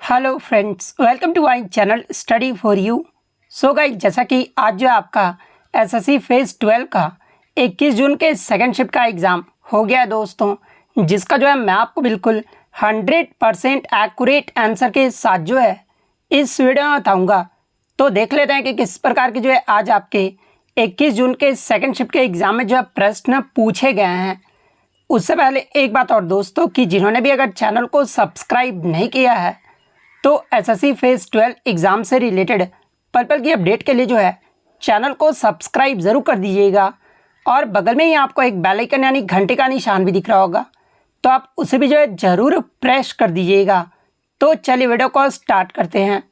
Hello friends, welcome to my channel study for you. So guys, जैसा कि आज जो आपका एसएससी फेज़ 12 का 21 जून के सेकंड शिफ्ट का एग्ज़ाम हो गया है दोस्तों, जिसका जो है मैं आपको बिल्कुल 100% एक्यूरेट आंसर के साथ जो है इस वीडियो में बताऊँगा। तो देख लेते हैं कि किस प्रकार के जो है आज आपके 21 जून के सेकेंड शिफ्ट के एग्ज़ाम में जो है प्रश्न पूछे गए हैं। उससे पहले एक बात और दोस्तों, कि जिन्होंने भी अगर चैनल को सब्सक्राइब नहीं किया है तो एसएससी फेज़ 12 एग्ज़ाम से रिलेटेड पल पल की अपडेट के लिए जो है चैनल को सब्सक्राइब ज़रूर कर दीजिएगा। और बगल में ही आपको एक बेल आइकन यानी घंटे का निशान भी दिख रहा होगा, तो आप उसे भी जो है ज़रूर प्रेस कर दीजिएगा। तो चलिए वीडियो को स्टार्ट करते हैं।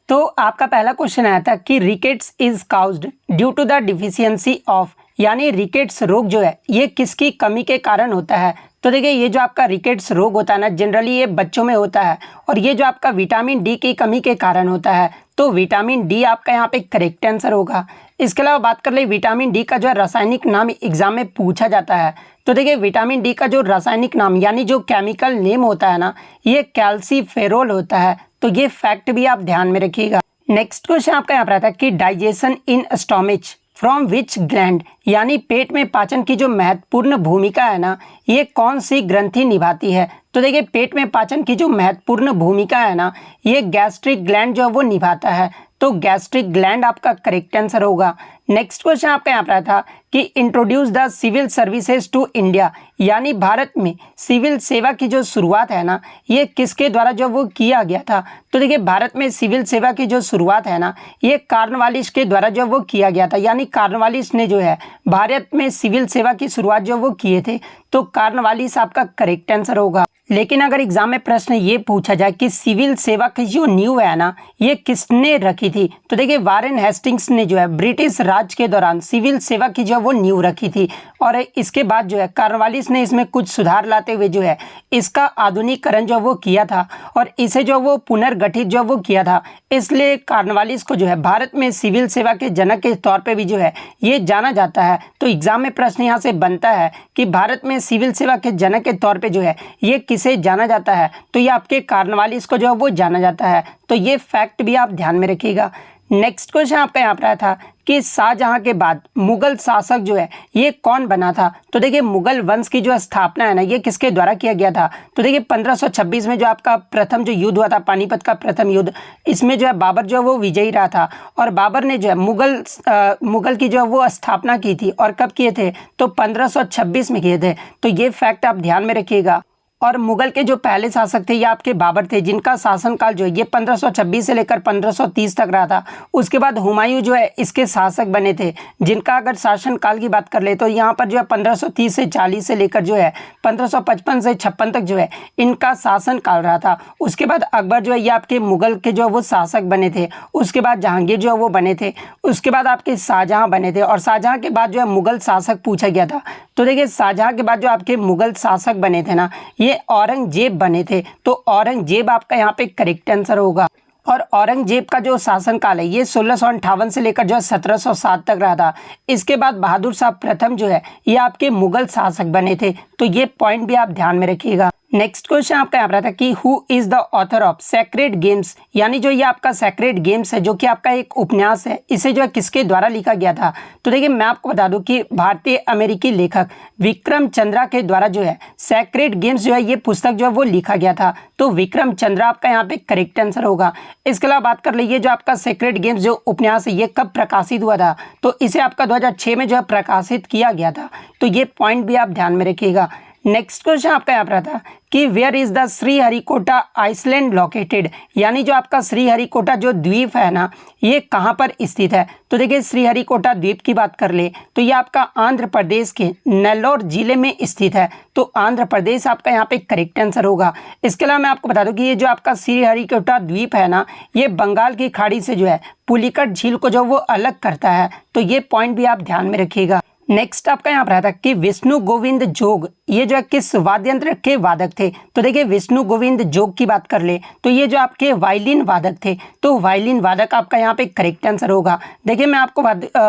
तो आपका पहला क्वेश्चन आया था कि rickets is caused due to the deficiency of, यानी रिकेट्स रोग जो है ये किसकी कमी के कारण होता है। तो देखिए, ये जो आपका रिकेट्स रोग होता है ना, जनरली ये बच्चों में होता है और ये जो आपका विटामिन डी की कमी के कारण होता है। तो विटामिन डी आपका यहाँ पे करेक्ट आंसर होगा। इसके अलावा बात कर ले विटामिन डी का जो है रासायनिक नाम एग्जाम में पूछा जाता है। तो देखिए, विटामिन डी का जो रासायनिक नाम यानी जो केमिकल नेम होता है ना, ये कैल्सीफेरोल होता है। तो ये फैक्ट भी आप ध्यान में रखिएगा। नेक्स्ट क्वेश्चन आपका यहाँ पर आता है कि digestion in stomach from which gland, यानी पेट में पाचन की जो महत्वपूर्ण भूमिका है ना, ये कौन सी ग्रंथि निभाती है। तो देखिए, पेट में पाचन की जो महत्वपूर्ण भूमिका है ना, ये गैस्ट्रिक ग्लैंड जो है वो निभाता है। तो गैस्ट्रिक ग्लैंड आपका करेक्ट आंसर होगा। नेक्स्ट क्वेश्चन आपका यहाँ पर था कि introduce the civil services to India, यानी भारत में सिविल सेवा की जो शुरुआत है ना, ये किसके द्वारा जो वो किया गया था। तो देखिए, भारत में सिविल सेवा की जो शुरुआत है ना, ये कॉर्नवालिस के द्वारा जो वो किया गया था, यानी कॉर्नवालिस ने जो है भारत में सिविल सेवा की शुरुआत जो वो किए थे। तो कॉर्नवालिस आपका करेक्ट आंसर होगा। लेकिन अगर एग्जाम में प्रश्न ये पूछा जाए कि सिविल सेवा की जो नींव है ना, ये किसने रखी थी, तो देखिए वारेन हेस्टिंग्स ने जो है ब्रिटिश राज के दौरान सिविल सेवा की जो वो नींव रखी थी। और इसके बाद जो है कॉर्नवालिस ने इसमें कुछ सुधार लाते हुए जो है इसका आधुनिकीकरण जो वो किया था और इसे जो वो पुनर्गठित जो वो किया था। इसलिए कॉर्नवालिस को जो है भारत में सिविल सेवा के जनक के तौर पे भी जो है ये जाना जाता है। तो एग्जाम में प्रश्न यहाँ से बनता है कि भारत में सिविल सेवा के जनक के तौर पे जो है ये किसे जाना जाता है। तो ये आपके कॉर्नवालिस को जो है वो जाना जाता है। तो ये फैक्ट भी आप ध्यान में रखिएगा। नेक्स्ट क्वेश्चन आपका यहाँ पर था कि शाहजहां के बाद मुगल शासक जो है ये कौन बना था। तो देखिए, मुगल वंश की जो स्थापना है ना, ये किसके द्वारा किया गया था। तो देखिए, 1526 में जो आपका प्रथम जो युद्ध हुआ था, पानीपत का प्रथम युद्ध, इसमें जो है बाबर जो है वो विजयी रहा था। और बाबर ने जो है मुगल की जो है वो स्थापना की थी। और कब किए थे, तो 1526 में किए थे। तो ये फैक्ट आप ध्यान में रखिएगा। और मुगल के जो पहले शासक थे ये आपके बाबर थे, जिनका शासनकाल जो है ये 1526 से लेकर 1530 तक रहा था। उसके बाद हुमायूं जो है इसके शासक बने थे, जिनका अगर शासनकाल की बात कर ले तो यहाँ पर जो है 1530 से 40 से लेकर जो है 1555 से 56 तक जो है इनका शासनकाल रहा था। उसके बाद अकबर जो है ये आपके मुगल के जो है वो शासक बने थे। उसके बाद जहांगीर जो है वो बने थे। उसके बाद आपके शाहजहाँ बने थे। और शाहजहाँ के बाद जो है मुगल शासक पूछा गया था। तो देखिए, शाहजहाँ के बाद जो आपके मुगल शासक बने थे ना, ये औरंगजेब बने थे। तो औरंगजेब आपका यहाँ पे करेक्ट आंसर होगा। और औरंगजेब का जो शासनकाल है ये 1658 से लेकर जो है 1707 तक रहा था। इसके बाद बहादुर शाह प्रथम जो है ये आपके मुगल शासक बने थे। तो ये पॉइंट भी आप ध्यान में रखिएगा। नेक्स्ट क्वेश्चन आपका यहाँ पर था कि who is the author of sacred games, यानी जो ये आपका सेक्रेड गेम्स है, जो कि आपका एक उपन्यास है, इसे जो है किसके द्वारा लिखा गया था। तो देखिए, मैं आपको बता दूं कि भारतीय अमेरिकी लेखक विक्रम चंद्रा के द्वारा जो है सेक्रेड गेम्स जो है ये पुस्तक जो है वो लिखा गया था। तो विक्रम चंद्रा आपका यहाँ पे करेक्ट आंसर होगा। इसके अलावा बात कर लीजिए, जो आपका सेक्रेड गेम्स जो उपन्यास है ये कब प्रकाशित हुआ था। तो इसे आपका 2006 में जो है प्रकाशित किया गया था। तो ये पॉइंट भी आप ध्यान में रखिएगा। नेक्स्ट क्वेश्चन आपका यहाँ पर था कि where is the Sriharikota island located, यानी जो आपका श्रीहरिकोटा जो द्वीप है ना, ये कहाँ पर स्थित है। तो देखिए, श्रीहरिकोटा द्वीप की बात कर ले तो ये आपका आंध्र प्रदेश के नेल्लोर जिले में स्थित है। तो आंध्र प्रदेश आपका यहाँ पे करेक्ट आंसर होगा। इसके अलावा मैं आपको बता दूं कि ये जो आपका श्रीहरिकोटा द्वीप है ना, ये बंगाल की खाड़ी से जो है पुलिकट झील को जो वो अलग करता है। तो ये पॉइंट भी आप ध्यान में रखिएगा। नेक्स्ट आपका यहाँ पर आता कि विष्णु गोविंद जोग ये जो है किस वाद्य यंत्र के वादक थे। तो देखिए विष्णु गोविंद जोग की बात कर ले तो ये जो आपके वायलिन वादक थे, तो वायलिन वादक आपका यहाँ पे करेक्ट आंसर होगा। देखिए मैं आपको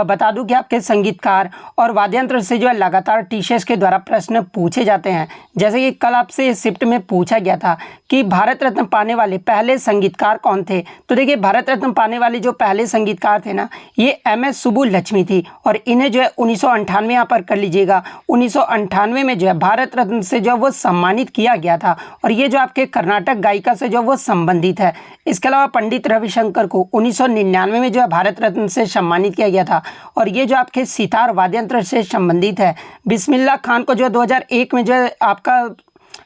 बता दूं कि आपके संगीतकार और वाद्य यंत्र से जो है लगातार टीचर्स के द्वारा प्रश्न पूछे जाते हैं। जैसे कि कल आपसे शिफ्ट में पूछा गया था कि भारत रत्न पाने वाले पहले संगीतकार कौन थे। तो देखिए भारत रत्न पाने वाले जो पहले संगीतकार थे ना, ये MS सुब्बुलक्ष्मी थी और इन्हें जो है 1998 यहाँ पर कर लीजिएगा, 1998 में जो है भारत रत्न से जो वो सम्मानित किया गया था और ये जो आपके कर्नाटक गायिका से जो वो संबंधित है। इसके अलावा पंडित रविशंकर को 1999 में जो है भारत रत्न से सम्मानित किया गया था और ये जो आपके सितार वाद्य यंत्र से संबंधित है। बिस्मिल्लाह खान को जो है 2001 में जो है आपका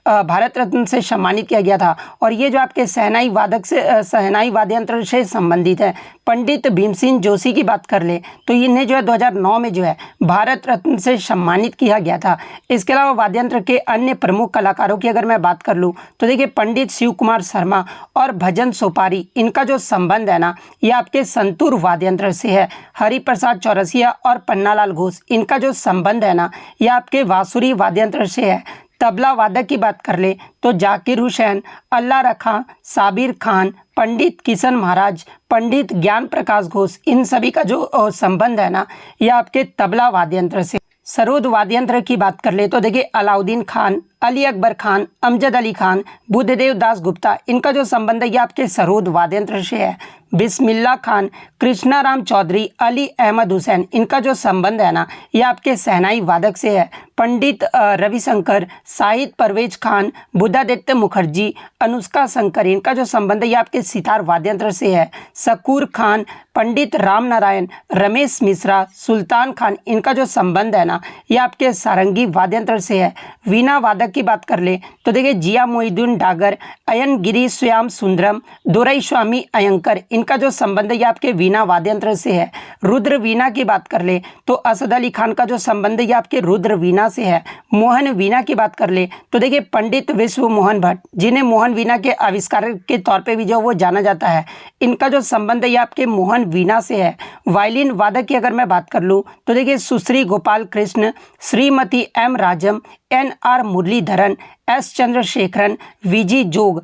भारत रत्न से सम्मानित किया गया था और ये जो आपके शहनाई वादक से शहनाई वाद्य यंत्र से संबंधित है। पंडित भीमसेन जोशी की बात कर ले तो इन्हें जो है 2009 में जो है भारत रत्न से सम्मानित किया गया था। इसके अलावा वाद्य यंत्र के अन्य प्रमुख कलाकारों की अगर मैं बात कर लूँ तो देखिए पंडित शिव कुमार शर्मा और भजन सोपारी, इनका जो संबंध है ना, ये आपके संतूर वाद्य यंत्र से है। हरिप्रसाद चौरसिया और पन्नालाल घोष, इनका जो संबंध है ना, ये आपके बांसुरी वाद्य यंत्र से है। तबला वादक की बात कर ले तो जाकिर हुसैन, अल्लाह रखा, साबिर खान, पंडित किशन महाराज, पंडित ज्ञान प्रकाश घोष, इन सभी का जो संबंध है ना, यह आपके तबला वाद्य यंत्र से। सरोद वाद्य यंत्र की बात कर ले तो देखिए अलाउद्दीन खान, अली अकबर खान, अमजद अली खान, बुद्धदेव दास गुप्ता, इनका जो संबंध है ये आपके सरोद वाद्य यंत्र से है। बिस्मिल्लाह खान, कृष्णाराम चौधरी, अली अहमद हुसैन, इनका जो संबंध है ना, ये आपके शहनाई वादक से है। पंडित रविशंकर, शाहिद परवेज खान, बुद्धादित्य मुखर्जी, अनुष्का शंकर, इनका जो संबंध है ये आपके सितार वाद्य यंत्र से है। शकूर खान, पंडित राम नारायण, रमेश मिश्रा, सुल्तान खान, इनका जो संबंध है ना, ये आपके सारंगी वाद्य यंत्र से है। वीणा वादक की बात कर ले तो देखिए जिया मोहिउद्दीन डागर, अयन गिरी श्याम सुंदरम, दोरई स्वामी अयंकर, इनका जो संबंध है ये आपके वीणा वाद्य यंत्र से है। रुद्र वीणा की बात कर ले तो असद अली खान का जो संबंध है ये आपके रुद्र वीणा से है। मोहन वीणा की बात कर ले तो देखिए पंडित विश्व मोहन भट्ट, जिन्हें मोहन वीणा के आविष्कारक के तौर पे भी जो वो जाना जाता है, इनका जो संबंध है ये आपके मोहन वीणा से है। वायलिन वादक की अगर मैं बात कर लूँ तो देखिए सुश्री गोपाल कृष्ण, श्रीमती M राजम, NR Muraleedharan, S Chandrasekaran, VG जोग,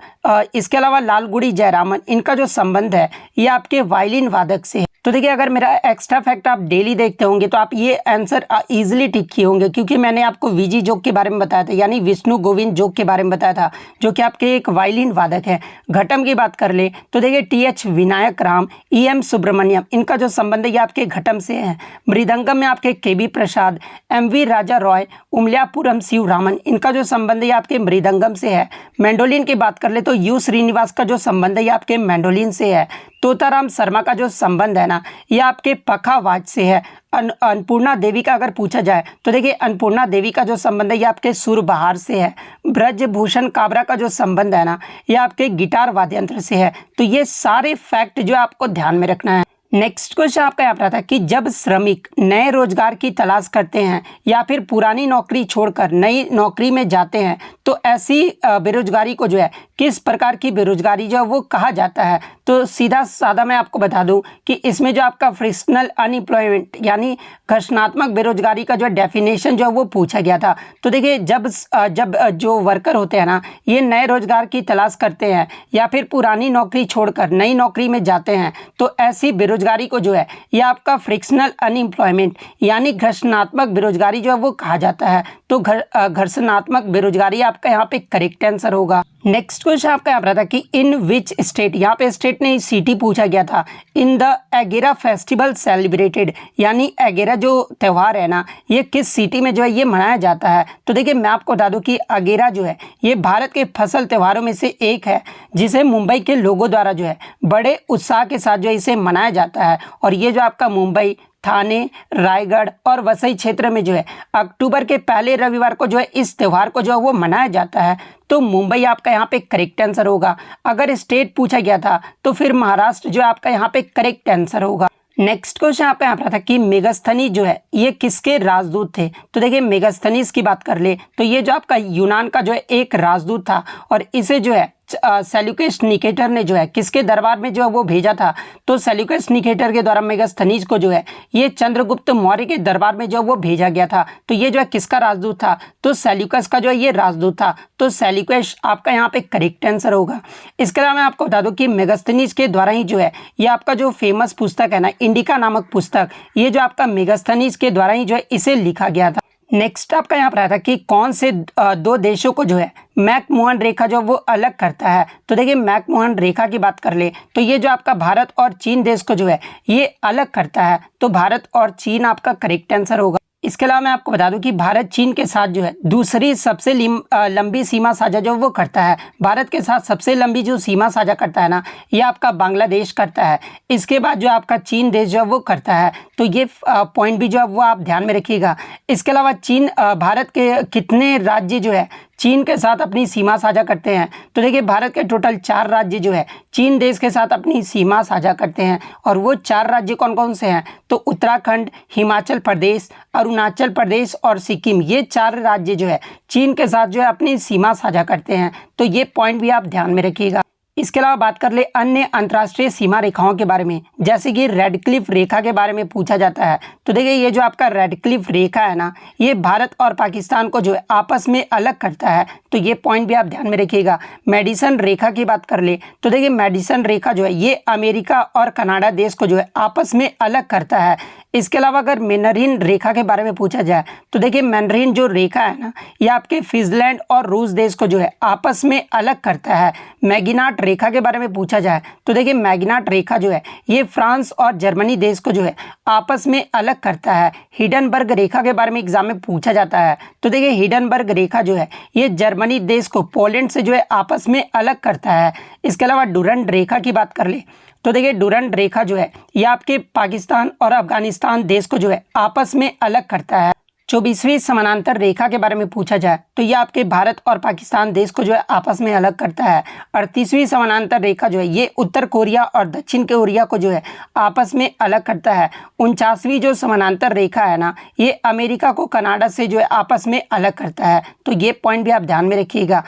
इसके अलावा लालगुड़ी जयरामन, इनका जो संबंध है ये आपके वायलिन वादक से है। तो देखिए अगर मेरा एक्स्ट्रा फैक्ट आप डेली देखते होंगे तो आप ये आंसर इजीली टिक किए होंगे, क्योंकि मैंने आपको VG जोग के बारे में बताया था, यानी विष्णु गोविंद जोग के बारे में बताया था, जो कि आपके एक वायलिन वादक है। घटम की बात कर ले तो देखिए TH विनायक राम, EM सुब्रमण्यम, इनका जो संबंध है ये आपके घटम से है। मृदंगम में आपके KB प्रसाद, MV राजा रॉय, उमल्यापुरम शिव रामन, इनका जो संबंध है आपके मृदंगम से है। मैंडोलिन की बात कर ले तो U श्रीनिवास का जो संबंध है ये आपके मैंडोलिन से है। तोताराम शर्मा का जो संबंध है ना, ये आपके पखावाज से है। अन्नपूर्णा देवी का अगर पूछा जाए तो देखिए अन्नपूर्णा देवी का जो संबंध है ये आपके सुरबहार से है। ब्रजभूषण काबरा का जो संबंध है ना, ये आपके गिटार वाद्य यंत्र से है। तो ये सारे फैक्ट जो आपको ध्यान में रखना है। नेक्स्ट क्वेश्चन आपका यहाँ पर था कि जब श्रमिक नए रोजगार की तलाश करते हैं या फिर पुरानी नौकरी छोड़कर नई नौकरी में जाते हैं तो ऐसी बेरोजगारी को जो है किस प्रकार की बेरोजगारी जो है वो कहा जाता है। तो सीधा साधा मैं आपको बता दूं कि इसमें जो आपका फ्रिक्शनल अनएम्प्लॉयमेंट यानी घर्षणात्मक बेरोजगारी का जो डेफिनेशन जो है वो पूछा गया था। तो देखिए जब जो वर्कर होते हैं ना, ये नए रोजगार की तलाश करते हैं या फिर पुरानी नौकरी छोड़कर नई नौकरी में जाते हैं तो ऐसी बेरोजगारी को जो है ये आपका फ्रिक्शनल अनएम्प्लॉयमेंट यानी घर्षणात्मक बेरोजगारी जो है वो कहा जाता है। तो घर्षणात्मक बेरोजगारी आपका यहाँ पे करेक्ट आंसर होगा। नेक्स्ट क्वेश्चन आपका यहाँ पर था कि इन विच स्टेट, यहाँ पे स्टेट नहीं सिटी पूछा गया था। इन द एगेरा फेस्टिवल सेलिब्रेटेड, यानी एगेरा जो त्यौहार है ना, ये किस सिटी में जो है ये मनाया जाता है। तो देखिए मैं आपको बता दूं कि अगेरा जो है ये भारत के फसल त्योहारों में से एक है, जिसे मुंबई के लोगों द्वारा जो है बड़े उत्साह के साथ जो है इसे मनाया जाता है। और ये जो आपका मुंबई, थाने, रायगढ़ और वसई क्षेत्र में जो है अक्टूबर के पहले रविवार को जो है इस त्यौहार को जो है वो मनाया जाता है। तो मुंबई आपका यहाँ पे करेक्ट आंसर होगा। अगर स्टेट पूछा गया था तो फिर महाराष्ट्र जो है आपका यहाँ पे करेक्ट आंसर होगा। नेक्स्ट क्वेश्चन आपका यहाँ पर था कि मेगास्थनीज जो है ये किसके राजदूत थे। तो देखिए मेगास्थनीज की बात कर ले तो ये जो आपका यूनान का जो है एक राजदूत था और इसे जो है सेल्यूकस निकेटर ने जो है किसके दरबार में जो है वो भेजा था? तो सेल्यूकस निकेटर के द्वारा मेगास्थनीज को जो है ये चंद्रगुप्त मौर्य के दरबार में जो वो भेजा गया था। तो ये जो है किसका राजदूत था? तो सेल्यूकस का जो है ये राजदूत था। तो सेल्यूकस आपका यहाँ पे करेक्ट आंसर होगा। इसके अलावा मैं आपको बता दूं कि मेगास्थनीज के द्वारा ही जो है ये आपका जो फेमस पुस्तक है ना, इंडिका नामक पुस्तक, ये जो आपका मेगास्थनीज के द्वारा ही जो है इसे लिखा गया था। नेक्स्ट आपका यहाँ पर आता कि कौन से दो देशों को जो है मैकमोहन रेखा जो वो अलग करता है? तो देखिए मैकमोहन रेखा की बात कर ले तो ये जो आपका भारत और चीन देश को जो है ये अलग करता है। तो भारत और चीन आपका करेक्ट आंसर होगा। इसके अलावा मैं आपको बता दूं कि भारत चीन के साथ जो है दूसरी सबसे लंबी सीमा साझा जो वो करता है। भारत के साथ सबसे लंबी जो सीमा साझा करता है ना, ये आपका बांग्लादेश करता है। इसके बाद जो आपका चीन देश जो वो करता है। तो ये पॉइंट भी जो है वो आप ध्यान में रखिएगा। इसके अलावा चीन भारत के कितने राज्य जो है चीन के साथ अपनी सीमा साझा करते हैं? तो देखिए भारत के टोटल 4 राज्य जो है चीन देश के साथ अपनी सीमा साझा करते हैं। और वो 4 राज्य कौन कौन से हैं? तो उत्तराखंड, हिमाचल प्रदेश, अरुणाचल प्रदेश और सिक्किम, ये 4 राज्य जो है चीन के साथ जो है अपनी सीमा साझा करते हैं। तो ये पॉइंट भी आप ध्यान में रखिएगा। इसके अलावा बात कर ले अन्य अंतर्राष्ट्रीय सीमा रेखाओं के बारे में, जैसे कि रेड क्लिफ रेखा के बारे में पूछा जाता है। तो देखिए ये जो आपका रेड क्लिफ रेखा है ना, ये भारत और पाकिस्तान को जो है आपस में अलग करता है। तो ये पॉइंट भी आप ध्यान में रखिएगा। मेडिसन रेखा की बात कर ले तो देखिए मेडिसन रेखा जो है ये अमेरिका और कनाडा देश को जो है आपस में अलग करता है। इसके अलावा अगर मैनरीन रेखा के बारे में पूछा जाए तो देखिए मैनरीन जो रेखा है ना, ये आपके फिनलैंड और रूस देश को जो है आपस में अलग करता है। मैगिनाट रेखा के बारे में पूछा जाए तो देखिए मैगिनाट रेखा जो है ये फ्रांस और जर्मनी देश को जो है आपस में अलग करता है। हिडनबर्ग रेखा के बारे में एग्जाम में पूछा जाता है। तो देखिए हिडनबर्ग रेखा जो है ये जर्मनी देश को पोलैंड से जो है आपस में अलग करता है। इसके अलावा डुरंड रेखा की बात कर ले तो देखिए डुरंड रेखा जो है ये आपके पाकिस्तान और अफगानिस्तान देश को जो है आपस में अलग करता है। 24वीं समानांतर रेखा के बारे में पूछा जाए तो ये आपके भारत और पाकिस्तान देश को जो है आपस में अलग करता है। 38वीं समानांतर रेखा जो है ये उत्तर कोरिया और दक्षिण कोरिया को जो है आपस में अलग करता है। 49वीं जो समानांतर रेखा है ना, ये अमेरिका को कनाडा से जो है आपस में अलग करता है। तो ये पॉइंट भी आप ध्यान में रखिएगा।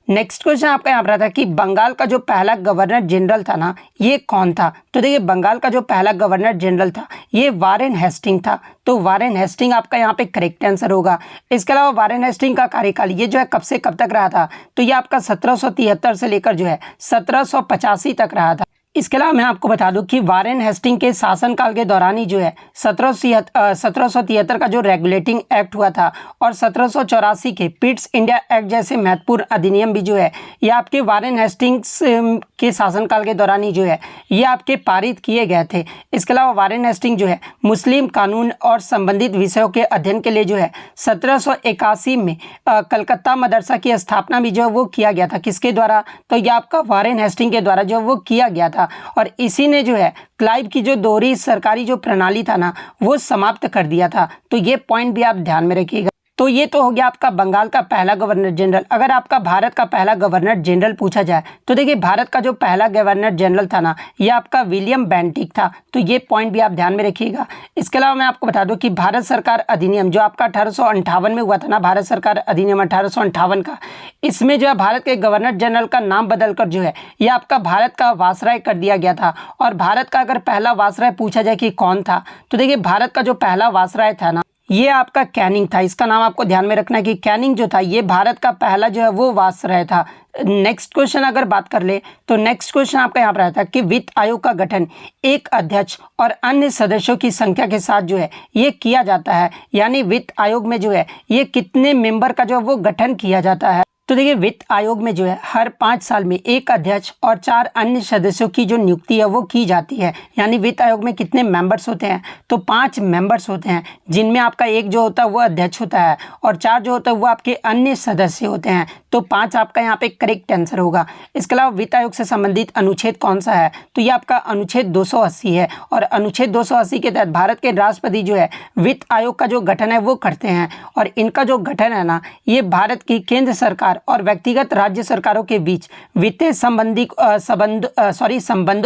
नेक्स्ट क्वेश्चन आपका यहाँ पर आता है कि बंगाल का जो पहला गवर्नर जनरल था ना, ये कौन था? तो देखिए बंगाल का जो पहला गवर्नर जनरल था ये वारेन हेस्टिंग था। तो वारेन हेस्टिंग आपका यहाँ पे करेक्ट आंसर होगा। इसके अलावा वारेन हेस्टिंग का कार्यकाल ये जो है कब से कब तक रहा था? तो ये आपका 1773 से लेकर जो है 1785 तक रहा था। इसके अलावा मैं आपको बता दूं कि वारेन हेस्टिंग के शासनकाल के दौरान ही जो है 1773 का जो रेगुलेटिंग एक्ट हुआ था और 1784 के पिट्स इंडिया एक्ट जैसे महत्वपूर्ण अधिनियम भी जो है ये आपके वारेन हेस्टिंग्स के शासनकाल के दौरान ही जो है ये आपके पारित किए गए थे। इसके अलावा वारेन हेस्टिंग जो है मुस्लिम कानून और संबंधित विषयों के अध्ययन के लिए जो है 1781 में कलकत्ता मदरसा की स्थापना भी जो है वो किया गया था। किसके द्वारा? तो ये आपका वारेन हेस्टिंग के द्वारा जो वो किया गया था। और इसी ने जो है क्लाइव की जो दोहरी सरकारी जो प्रणाली था ना, वो समाप्त कर दिया था। तो ये पॉइंट भी आप ध्यान में रखिएगा। तो ये तो हो गया आपका बंगाल का पहला गवर्नर जनरल। अगर आपका भारत का पहला गवर्नर जनरल पूछा जाए तो देखिए भारत का जो पहला गवर्नर जनरल था ना, ये आपका विलियम बेंटिक था। तो ये पॉइंट भी आप ध्यान में रखिएगा। इसके अलावा मैं आपको बता दूं कि भारत सरकार अधिनियम जो आपका 1858 में हुआ था ना, भारत सरकार अधिनियम 1858 का, इसमें जो है भारत के गवर्नर जनरल का नाम बदलकर जो है ये आपका भारत का वायसराय कर दिया गया था। और भारत का अगर पहला वायसराय पूछा जाए कि कौन था, तो देखिए भारत का जो पहला वायसराय था ना, ये आपका कैनिंग था। इसका नाम आपको ध्यान में रखना है कि कैनिंग जो था ये भारत का पहला जो है वो वायसराय था। नेक्स्ट क्वेश्चन अगर बात कर ले तो नेक्स्ट क्वेश्चन आपका यहाँ पर आता है कि वित्त आयोग का गठन एक अध्यक्ष और अन्य सदस्यों की संख्या के साथ जो है ये किया जाता है। यानी वित्त आयोग में जो है ये कितने मेंबर का जो है वो गठन किया जाता है? तो देखिए वित्त आयोग में जो है हर 5 साल में एक अध्यक्ष और 4 अन्य सदस्यों की जो नियुक्ति है वो की जाती है। यानी वित्त आयोग में कितने मेंबर्स होते हैं? तो 5 मेंबर्स होते हैं, जिनमें आपका एक जो होता है वो अध्यक्ष होता है और 4 जो होता है वो आपके अन्य सदस्य होते हैं। तो 5 आपका यहाँ पे करेक्ट आंसर होगा। इसके अलावा वित्त आयोग से संबंधित अनुच्छेद कौन सा है? तो ये आपका अनुच्छेद 280 है। और अनुच्छेद 280 के तहत भारत के राष्ट्रपति जो है वित्त आयोग का जो गठन है वो करते हैं। और इनका जो गठन है ना, ये भारत की केंद्र सरकार और व्यक्तिगत राज्य सरकारों के बीच वित्तीय संबंधों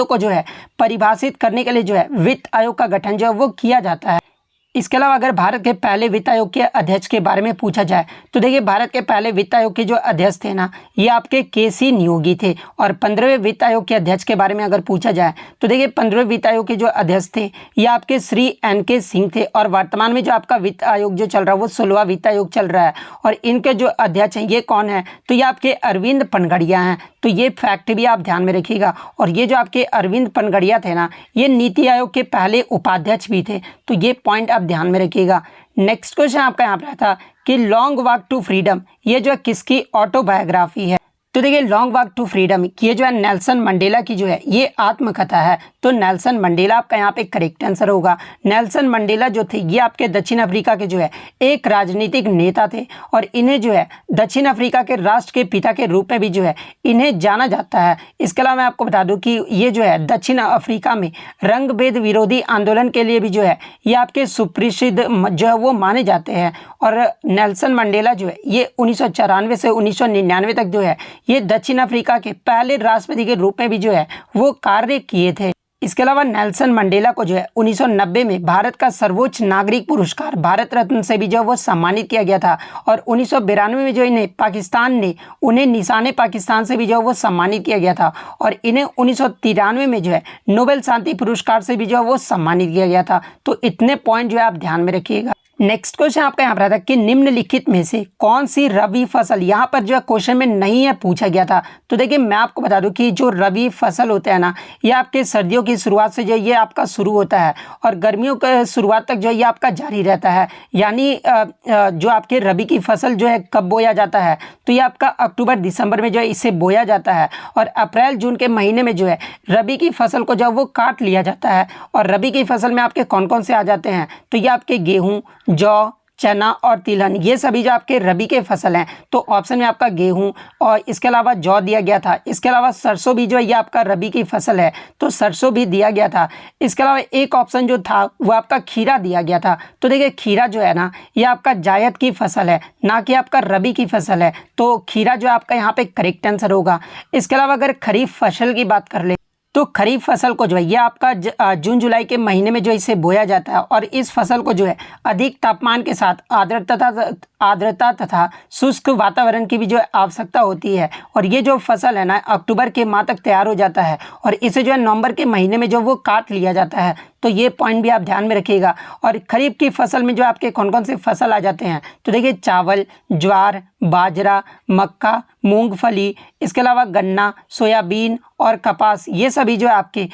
को जो है परिभाषित करने के लिए जो है वित्त आयोग का गठन जो है वो किया जाता है। इसके अलावा अगर भारत के पहले वित्त आयोग के अध्यक्ष के बारे में पूछा जाए तो देखिए भारत के पहले वित्त आयोग के जो अध्यक्ष थे ना, ये आपके के.सी. नियोगी थे। और 15वें वित्त आयोग के अध्यक्ष के बारे में अगर पूछा जाए तो देखिए 15वें वित्त आयोग के जो अध्यक्ष थे ये आपके श्री N.K. सिंह थे। और वर्तमान में जो आपका वित्त आयोग जो चल रहा है वो 16वां वित्त आयोग चल रहा है। और इनके जो अध्यक्ष हैं ये कौन है, तो ये आपके अरविंद पनगड़िया हैं। तो ये फैक्ट भी आप ध्यान में रखिएगा। और ये जो आपके अरविंद पनगड़िया थे ना, ये नीति आयोग के पहले उपाध्यक्ष भी थे। तो ये पॉइंट आप ध्यान में रखिएगा। नेक्स्ट क्वेश्चन आपका यहाँ पर था कि लॉन्ग वॉक टू फ्रीडम ये जो है किसकी ऑटोबायोग्राफी है। तो देखिए लॉन्ग वॉक टू फ्रीडम ये जो है नेल्सन मंडेला की जो है ये आत्मकथा है। तो नेल्सन मंडेला आपका यहाँ पे करेक्ट आंसर होगा। नेल्सन मंडेला जो थे ये आपके दक्षिण अफ्रीका के जो है एक राजनीतिक नेता थे। और इन्हें जो है दक्षिण अफ्रीका के राष्ट्र के पिता के रूप में भी जो है इन्हें जाना जाता है। इसके अलावा मैं आपको बता दूं कि ये जो है दक्षिण अफ्रीका में रंग भेद विरोधी आंदोलन के लिए भी जो है ये आपके सुप्रसिद्ध जो है वो माने जाते हैं। और नेल्सन मंडेला जो है ये 1994 से 1999 तक जो है ये दक्षिण अफ्रीका के पहले राष्ट्रपति के रूप में भी जो है वो कार्य किए थे। इसके अलावा नेल्सन मंडेला को जो है 1990 में भारत का सर्वोच्च नागरिक पुरस्कार भारत रत्न से भी जो है वो सम्मानित किया गया था। और 1992 में जो इन्हें पाकिस्तान ने उन्हें निशाने पाकिस्तान से भी जो है वो सम्मानित किया गया था। और इन्हें 1993 में जो है नोबेल शांति पुरस्कार से भी जो है वो सम्मानित किया गया था। तो इतने पॉइंट जो है आप ध्यान में रखिएगा। नेक्स्ट क्वेश्चन आपका यहाँ पर आता है कि निम्नलिखित में से कौन सी रबी फसल, यहाँ पर जो है क्वेश्चन में नहीं है पूछा गया था। तो देखिए मैं आपको बता दूं कि जो रबी फसल होता है ना, ये आपके सर्दियों की शुरुआत से जो ये आपका शुरू होता है और गर्मियों के शुरुआत तक जो ये आपका जारी रहता है। यानी जो आपके रबी की फसल जो है कब बोया जाता है, तो ये आपका अक्टूबर दिसंबर में जो है इसे बोया जाता है। और अप्रैल जून के महीने में जो है रबी की फसल को जो वो काट लिया जाता है। और रबी की फसल में आपके कौन कौन से आ जाते हैं, तो ये आपके गेहूँ, जौ, चना और तिलहन, ये सभी जो आपके रबी के फसल हैं। तो ऑप्शन में आपका गेहूं और इसके अलावा जौ दिया गया था। इसके अलावा सरसों भी जो है ये आपका रबी की फसल है, तो सरसों भी दिया गया था। इसके अलावा एक ऑप्शन जो था वो आपका खीरा दिया गया था। तो देखिए खीरा जो है ना, ये आपका जायद की फसल है, ना कि आपका रबी की फसल है। तो खीरा जो आपका यहाँ पे करेक्ट आंसर होगा। इसके अलावा अगर खरीफ फसल की बात कर ले तो खरीफ फसल को जो है ये आपका जून जुलाई के महीने में जो इसे बोया जाता है। और इस फसल को जो है अधिक तापमान के साथ आर्द्रता तथा शुष्क वातावरण की भी जो आवश्यकता होती है। और ये जो फसल है ना अक्टूबर के माह तक तैयार हो जाता है और इसे जो है नवंबर के महीने में जो वो काट लिया जाता है। तो ये पॉइंट भी आप ध्यान में रखिएगा। और खरीफ की फसल में जो आपके कौन कौन से फसल आ जाते हैं, तो देखिए चावल, ज्वार, बाजरा, मक्का, मूंगफली, इसके अलावा गन्ना, सोयाबीन और कपास, ये सभी जो आपके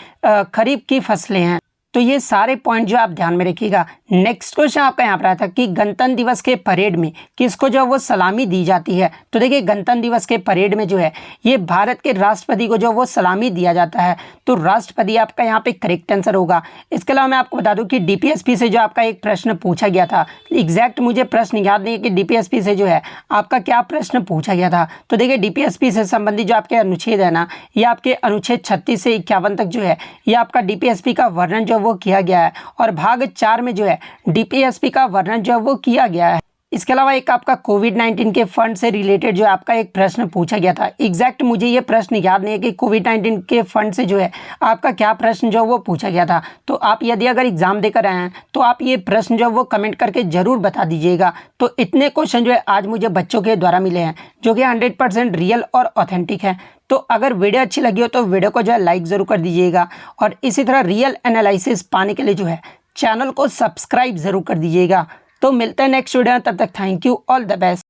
खरीफ की फसलें हैं। तो ये सारे पॉइंट जो आप ध्यान में रखिएगा। नेक्स्ट क्वेश्चन आपका यहाँ पर आया था कि गणतंत्र दिवस के परेड में किसको जो वो सलामी दी जाती है। तो देखिए गणतंत्र दिवस के परेड में जो है ये भारत के राष्ट्रपति को जो वो सलामी दिया जाता है। तो राष्ट्रपति आपका यहाँ पे करेक्ट आंसर होगा। इसके अलावा मैं आपको बता दूं कि डीपीएसपी से जो आपका एक प्रश्न पूछा गया था, एग्जैक्ट मुझे प्रश्न याद नहीं है कि डीपीएसपी से जो है आपका क्या प्रश्न पूछा गया था। तो देखिए डीपीएसपी से संबंधित जो आपके अनुच्छेद है ना, ये आपके अनुच्छेद 36 से 51 तक जो है ये आपका डीपीएसपी का वर्णन जो वो किया गया है। और भाग 4 में जो है डीपीएसपी का वर्णन जो है वो किया गया है। इसके अलावा एक आपका कोविड-19 के फंड से रिलेटेड जो आपका एक प्रश्न पूछा गया था। एग्जैक्ट मुझे ये प्रश्न याद नहीं है कि कोविड-19 के फंड से जो है आपका क्या प्रश्न जो वो पूछा गया था। तो आप यदि अगर एग्जाम देकर आए हैं तो आप ये प्रश्न जो वो कमेंट करके जरूर बता दीजिएगा। तो इतने क्वेश्चन जो है आज मुझे बच्चों के द्वारा मिले हैं जो कि 100% रियल और ऑथेंटिक है। तो अगर वीडियो अच्छी लगी हो तो वीडियो को जो है लाइक ज़रूर कर दीजिएगा। और इसी तरह रियल एनालिसिस पाने के लिए जो है चैनल को सब्सक्राइब ज़रूर कर दीजिएगा। तो मिलते हैं नेक्स्ट वीडियो में, तब तक thank you, all the best.